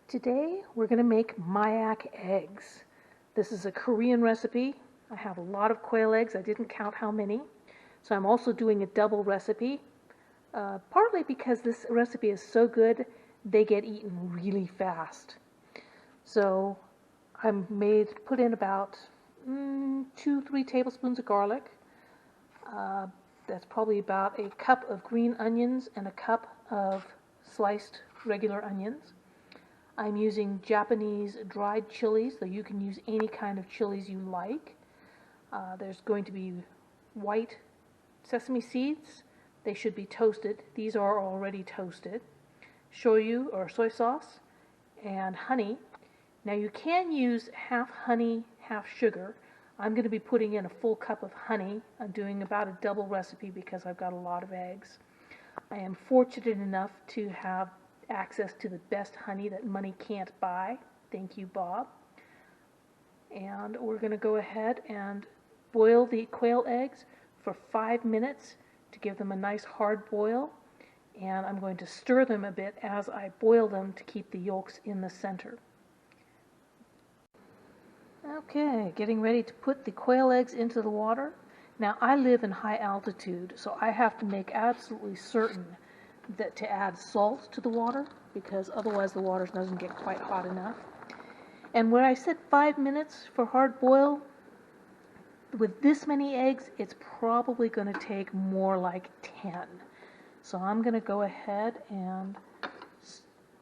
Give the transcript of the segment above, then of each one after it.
Today we're going to make Mayak eggs. This is a Korean recipe. I have a lot of quail eggs. I didn't count how many. So I'm also doing a double recipe, partly because this recipe is so good they get eaten really fast. So I put in about 2-3 tablespoons of garlic. That's probably about a cup of green onions and a cup of sliced regular onions. I'm using Japanese dried chilies, so you can use any kind of chilies you like. There's going to be white sesame seeds. They should be toasted. These are already toasted. Shoyu or soy sauce and honey. Now you can use half honey, half sugar. I'm going to be putting in a full cup of honey. I'm doing about a double recipe because I've got a lot of eggs. I am fortunate enough to have access to the best honey that money can't buy. Thank you, Bob. And we're going to go ahead and boil the quail eggs for 5 minutes to give them a nice hard boil. And I'm going to stir them a bit as I boil them to keep the yolks in the center. Okay, getting ready to put the quail eggs into the water. Now I live in high altitude, so I have to make absolutely certain that to add salt to the water, because otherwise the water doesn't get quite hot enough. And when I said 5 minutes for hard boil, with this many eggs, it's probably going to take more like 10. So I'm going to go ahead and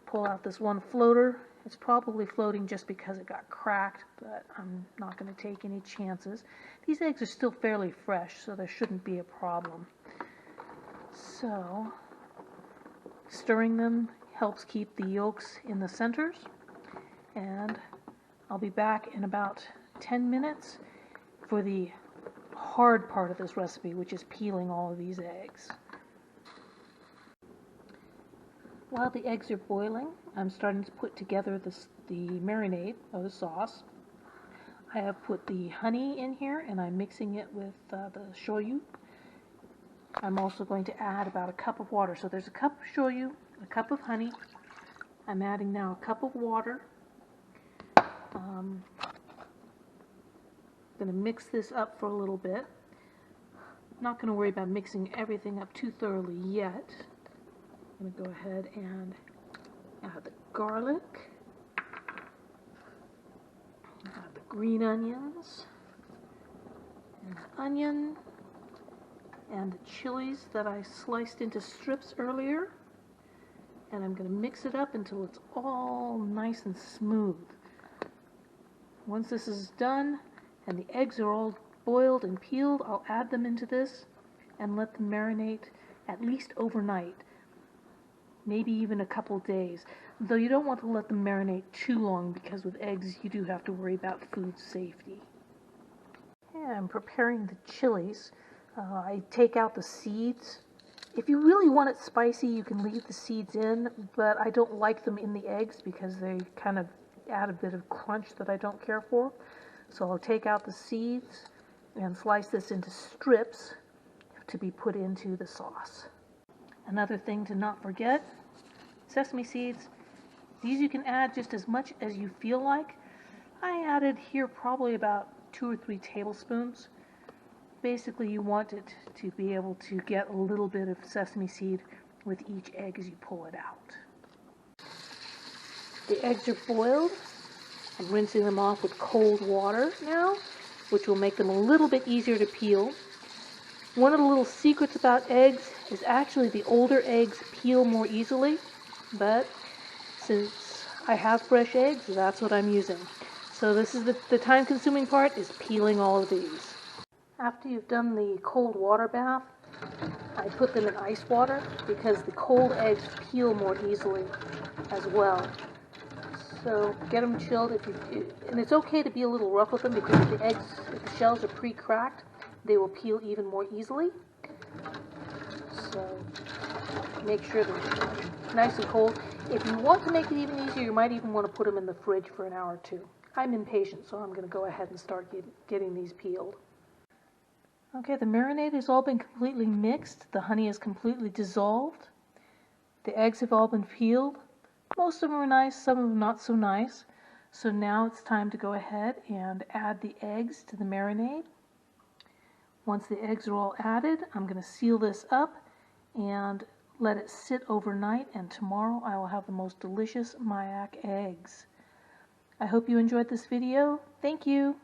pull out this one floater. It's probably floating just because it got cracked, but I'm not going to take any chances. These eggs are still fairly fresh, so there shouldn't be a problem. So stirring them helps keep the yolks in the centers, and I'll be back in about 10 minutes for the hard part of this recipe, which is peeling all of these eggs. While the eggs are boiling, I'm starting to put together the marinade, or the sauce. I have put the honey in here, and I'm mixing it with the shoyu. I'm also going to add about a cup of water. So there's a cup of shoyu, a cup of honey. I'm adding now a cup of water. I'm going to mix this up for a little bit. I'm not going to worry about mixing everything up too thoroughly yet. I'm going to go ahead and add the garlic, add the green onions, and the onion, and the chilies that I sliced into strips earlier. And I'm going to mix it up until it's all nice and smooth. Once this is done and the eggs are all boiled and peeled, I'll add them into this and let them marinate at least overnight, maybe even a couple days. Though you don't want to let them marinate too long, because with eggs you do have to worry about food safety. Yeah, I'm preparing the chilies. I take out the seeds. If you really want it spicy, you can leave the seeds in, but I don't like them in the eggs because they kind of add a bit of crunch that I don't care for. So I'll take out the seeds and slice this into strips to be put into the sauce. Another thing to not forget, sesame seeds. These you can add just as much as you feel like. I added here probably about 2 or 3 tablespoons. Basically, you want it to be able to get a little bit of sesame seed with each egg as you pull it out. The eggs are boiled. I'm rinsing them off with cold water now, which will make them a little bit easier to peel. One of the little secrets about eggs is actually the older eggs peel more easily, but since I have fresh eggs, that's what I'm using. So this is the time-consuming part, is peeling all of these. After you've done the cold water bath, I put them in ice water because the cold eggs peel more easily as well. So get them chilled, and it's okay to be a little rough with them because if the shells are pre-cracked, they will peel even more easily. So make sure they're nice and cold. If you want to make it even easier, you might even want to put them in the fridge for an hour or two. I'm impatient, so I'm going to go ahead and start getting these peeled. Okay, the marinade has all been completely mixed. The honey is completely dissolved. The eggs have all been peeled. Most of them are nice, some of them not so nice. So now it's time to go ahead and add the eggs to the marinade. Once the eggs are all added, I'm going to seal this up and let it sit overnight, and tomorrow I will have the most delicious Mayak eggs. I hope you enjoyed this video. Thank you.